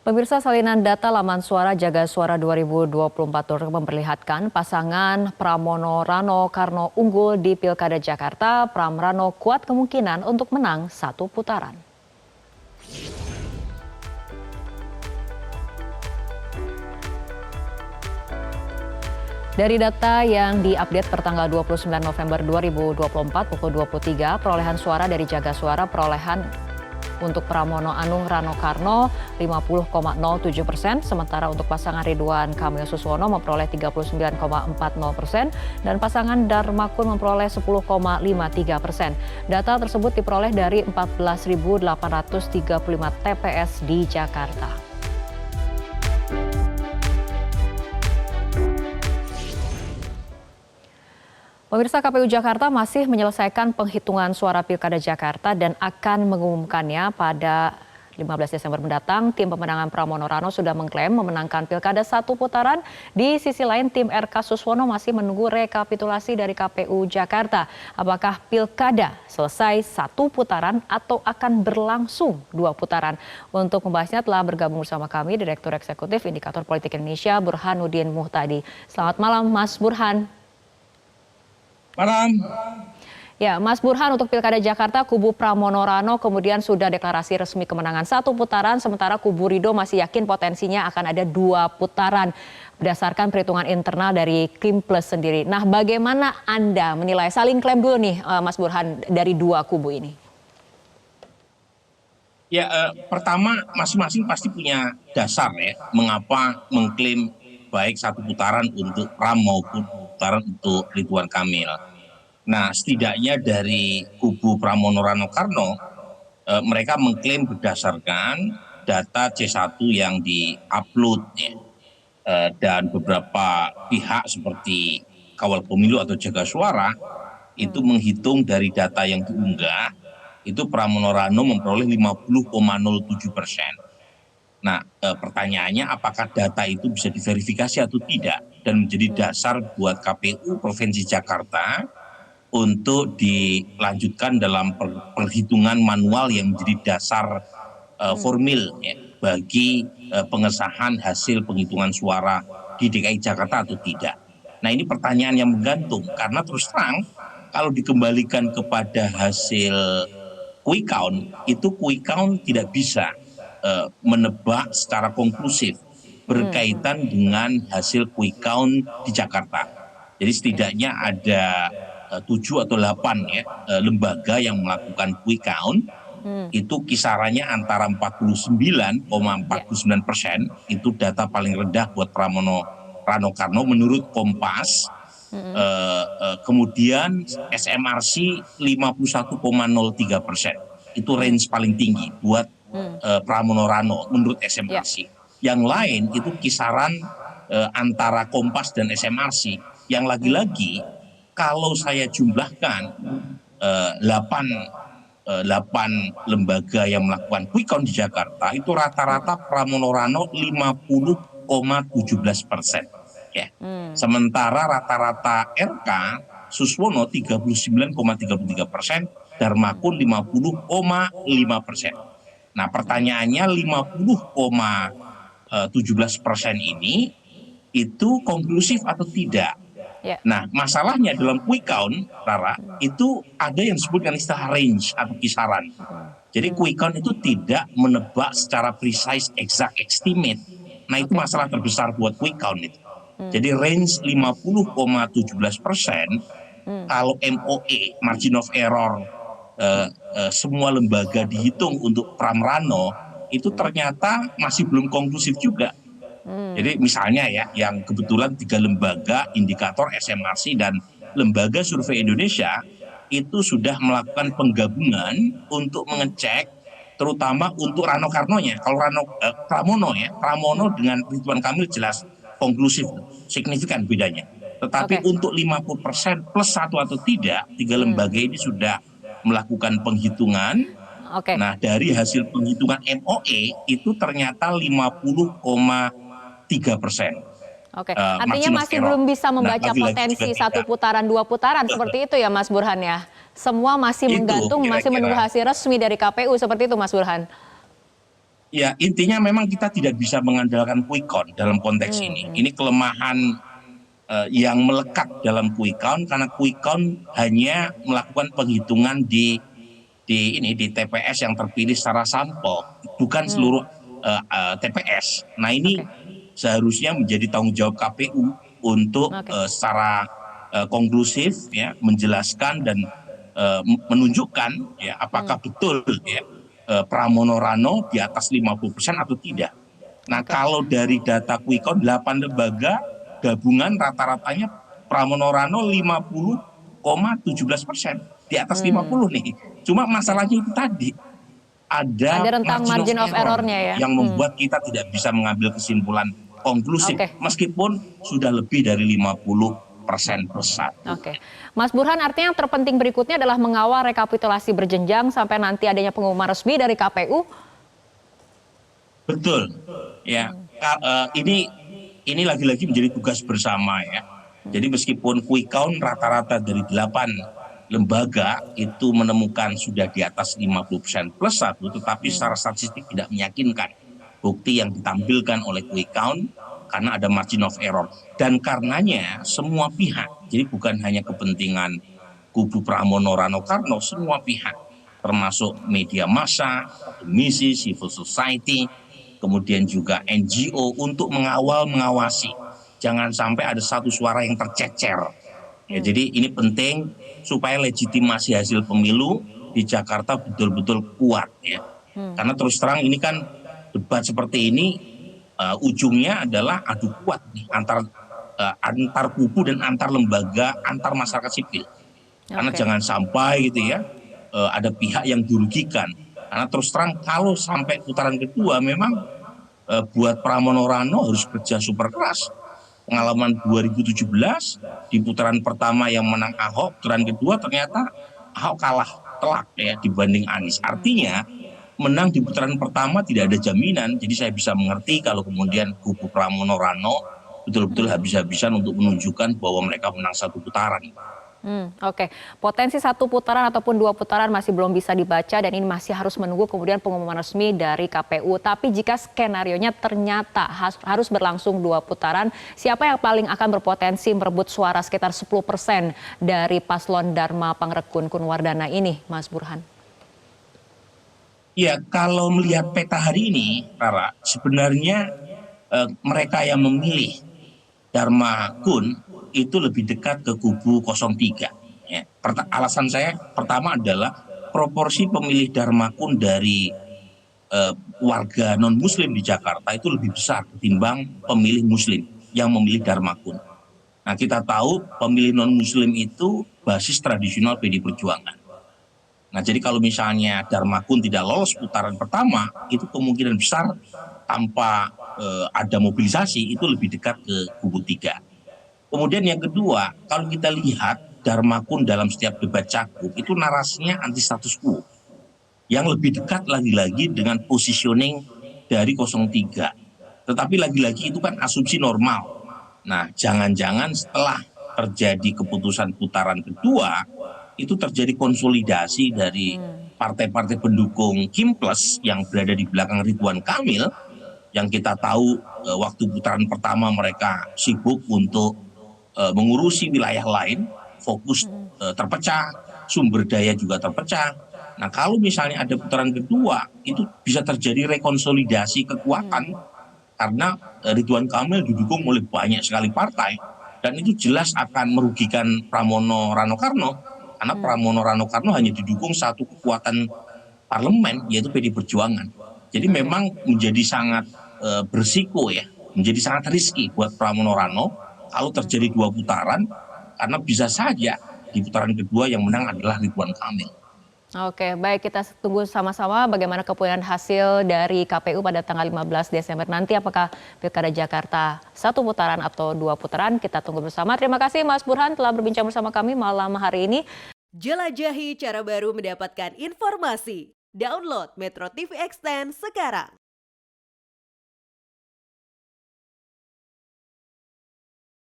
Pemirsa, salinan data laman suara Jaga Suara 2024 memperlihatkan pasangan Pramono Rano Karno unggul di Pilkada Jakarta. Pram Rano kuat kemungkinan untuk menang satu putaran. Dari data yang diupdate pertanggal 29 November 2024 pukul 23, perolehan suara dari Jaga Suara untuk Pramono Anung Rano Karno 50,07%, sementara untuk pasangan Ridwan Kamil Suswono memperoleh 39,40% dan pasangan Darmakun memperoleh 10,53%. Data tersebut diperoleh dari 14.835 TPS di Jakarta. Pemirsa, KPU Jakarta masih menyelesaikan penghitungan suara Pilkada Jakarta dan akan mengumumkannya pada 15 Desember mendatang. Tim pemenangan Pramono Rano sudah mengklaim memenangkan Pilkada satu putaran. Di sisi lain, tim RK Suswono masih menunggu rekapitulasi dari KPU Jakarta. Apakah Pilkada selesai satu putaran atau akan berlangsung dua putaran? Untuk membahasnya telah bergabung bersama kami Direktur Eksekutif Indikator Politik Indonesia, Burhanuddin Muhtadi. Selamat malam, Mas Burhan. Malam. Ya, Mas Burhan, untuk Pilkada Jakarta, kubu Pramono Rano kemudian sudah deklarasi resmi kemenangan satu putaran, sementara kubu Ridho masih yakin potensinya akan ada dua putaran berdasarkan perhitungan internal dari Kim Plus sendiri. Nah, bagaimana Anda menilai, saling klaim dulu nih Mas Burhan, dari dua kubu ini? Ya, pertama masing-masing pasti punya dasar ya, mengapa mengklaim baik satu putaran untuk Pram maupun putaran untuk Ridwan Kamil. Nah, setidaknya dari kubu Pramono Rano Karno, mereka mengklaim berdasarkan data C1 yang di-upload ya, dan beberapa pihak seperti Kawal Pemilu atau Jaga Suara itu menghitung dari data yang diunggah, itu Pramono Rano memperoleh 50,07%. Nah, pertanyaannya apakah data itu bisa diverifikasi atau tidak dan menjadi dasar buat KPU Provinsi Jakarta untuk dilanjutkan dalam perhitungan manual yang menjadi dasar formil ya, bagi pengesahan hasil penghitungan suara di DKI Jakarta atau tidak. Nah, ini pertanyaan yang menggantung karena terus terang kalau dikembalikan kepada hasil quick count, itu quick count tidak bisa menebak secara konklusif berkaitan dengan hasil quick count di Jakarta. Jadi setidaknya ada 7 atau 8 ya lembaga yang melakukan quick count. Itu kisarannya antara 49,49%, itu data paling rendah buat Pramono Rano Karno menurut Kompas. Kemudian SMRC 51,03%, itu range paling tinggi buat Pramono Rano menurut SMRC. Yang lain itu kisaran antara Kompas dan SMRC. Yang lagi-lagi kalau saya jumlahkan 8 lembaga yang melakukan quick count di Jakarta, itu rata-rata Pramono Rano 50,17%. Ya. Sementara rata-rata RK Suswono 39,33%, Darmakun 50,5%. Nah, pertanyaannya 50,17% ini itu konklusif atau tidak? Nah, masalahnya dalam quick count, Rara, itu ada yang disebut dengan istilah range atau kisaran. Jadi quick count itu tidak menebak secara precise, exact estimate. Nah, itu masalah terbesar buat quick count itu. Jadi range 50,17%, kalau MOE, margin of error, semua lembaga dihitung untuk Pram Rano, itu ternyata masih belum konklusif juga. Jadi misalnya ya, yang kebetulan 3 lembaga, indikator SMRC dan Lembaga Survei Indonesia, itu sudah melakukan penggabungan untuk mengecek, terutama untuk Rano Karnonya. Kalau Pramono dengan Ridwan Kamil jelas konklusif, signifikan bedanya. Tetapi untuk 50% plus 1 atau tidak, 3 lembaga ini sudah melakukan penghitungan. Nah, dari hasil penghitungan MOE itu ternyata 50,3%. Artinya masih belum bisa membaca potensi satu putaran, dua putaran, seperti itu ya Mas Burhan ya? Semua masih menggantung, masih menunggu hasil resmi dari KPU, seperti itu Mas Burhan? Ya, intinya memang kita tidak bisa mengandalkan quick count dalam konteks ini. Ini kelemahan yang melekat dalam quick count karena quick count hanya melakukan penghitungan di TPS yang terpilih secara sampel, bukan seluruh TPS. Nah, ini Oke, seharusnya menjadi tanggung jawab KPU untuk oke, secara konklusif ya menjelaskan dan menunjukkan ya apakah betul ya Pramono Rano di atas 50% atau tidak. Nah, oke. kalau dari data quick count 8 lembaga gabungan rata-ratanya Pramono Rano 50,17%, di atas 50 nih. Cuma Oke. masalahnya itu tadi, ada Ada rentang margin of margin of error error-nya ya. yang membuat kita tidak bisa mengambil kesimpulan konklusif Oke. meskipun sudah lebih dari 50% plus satu. Oke, Mas Burhan, artinya yang terpenting berikutnya adalah mengawal rekapitulasi berjenjang sampai nanti adanya pengumuman resmi dari KPU. Betul, ya. Ini lagi-lagi menjadi tugas bersama ya. Jadi meskipun quick count rata-rata dari 8 lembaga itu menemukan sudah di atas 50% plus satu, tetapi secara statistik tidak meyakinkan bukti yang ditampilkan oleh quick count karena ada margin of error. Dan karenanya semua pihak, jadi bukan hanya kepentingan kubu Pramono Rano Karno, semua pihak termasuk media massa, akademisi, civil society, kemudian juga NGO untuk mengawasi. Jangan sampai ada satu suara yang tercecer. Ya, jadi ini penting supaya legitimasi hasil pemilu di Jakarta betul-betul kuat ya. Karena terus terang ini kan debat seperti ini ujungnya adalah adu kuat nih antar kubu dan antar lembaga, antar masyarakat sipil. Karena Oke. jangan sampai gitu ya ada pihak yang dirugikan. Karena terus terang kalau sampai putaran kedua memang buat Pramono Rano harus kerja super keras. Pengalaman 2017 di putaran pertama yang menang Ahok, putaran kedua ternyata Ahok kalah telak ya dibanding Anies. Artinya menang di putaran pertama tidak ada jaminan. Jadi saya bisa mengerti kalau kemudian kubu Pramono Rano betul-betul habis-habisan untuk menunjukkan bahwa mereka menang satu putaran. Oke, potensi satu putaran ataupun dua putaran masih belum bisa dibaca dan ini masih harus menunggu kemudian pengumuman resmi dari KPU. Tapi jika skenarionya ternyata harus berlangsung dua putaran, siapa yang paling akan berpotensi merebut suara sekitar 10% dari paslon Dharma Pangrekun Kunwardana ini, Mas Burhan? Ya, kalau melihat peta hari ini, Rara, sebenarnya mereka yang memilih Dharma Kun itu lebih dekat ke kubu 03. Ya. Alasan saya pertama adalah proporsi pemilih Dharma Kun dari warga non-muslim di Jakarta itu lebih besar ketimbang pemilih muslim yang memilih Dharma Kun. Nah, kita tahu pemilih non-muslim itu basis tradisional PD Perjuangan. Nah, jadi kalau misalnya Dharma Kun tidak lolos putaran pertama, itu kemungkinan besar tanpa ada mobilisasi itu lebih dekat ke kubu 3. Kemudian yang kedua, kalau kita lihat Dharma Kun dalam setiap debat cakup itu narasinya anti status quo. Yang lebih dekat lagi-lagi dengan positioning dari 03. Tetapi lagi-lagi itu kan asumsi normal. Nah, jangan-jangan setelah terjadi keputusan putaran kedua, itu terjadi konsolidasi dari partai-partai pendukung Kim Plus yang berada di belakang Ridwan Kamil, yang kita tahu waktu putaran pertama mereka sibuk untuk mengurusi wilayah lain, fokus terpecah, sumber daya juga terpecah. Nah, kalau misalnya ada putaran kedua, itu bisa terjadi rekonsolidasi kekuatan karena Ridwan Kamil didukung oleh banyak sekali partai dan itu jelas akan merugikan Pramono Rano Karno karena Pramono Rano Karno hanya didukung satu kekuatan parlemen yaitu PD Perjuangan. Jadi Oke. memang menjadi sangat berisiko ya, menjadi sangat riski buat Pramono Rano kalau terjadi dua putaran karena bisa saja di putaran kedua yang menang adalah Ridwan Kamil. Oke, baik, kita tunggu sama-sama bagaimana keputusan hasil dari KPU pada tanggal 15 Desember nanti. Apakah Pilkada Jakarta satu putaran atau dua putaran? Kita tunggu bersama. Terima kasih Mas Burhan telah berbincang bersama kami malam hari ini. Jelajahi cara baru mendapatkan informasi. Download Metro TV Extend sekarang.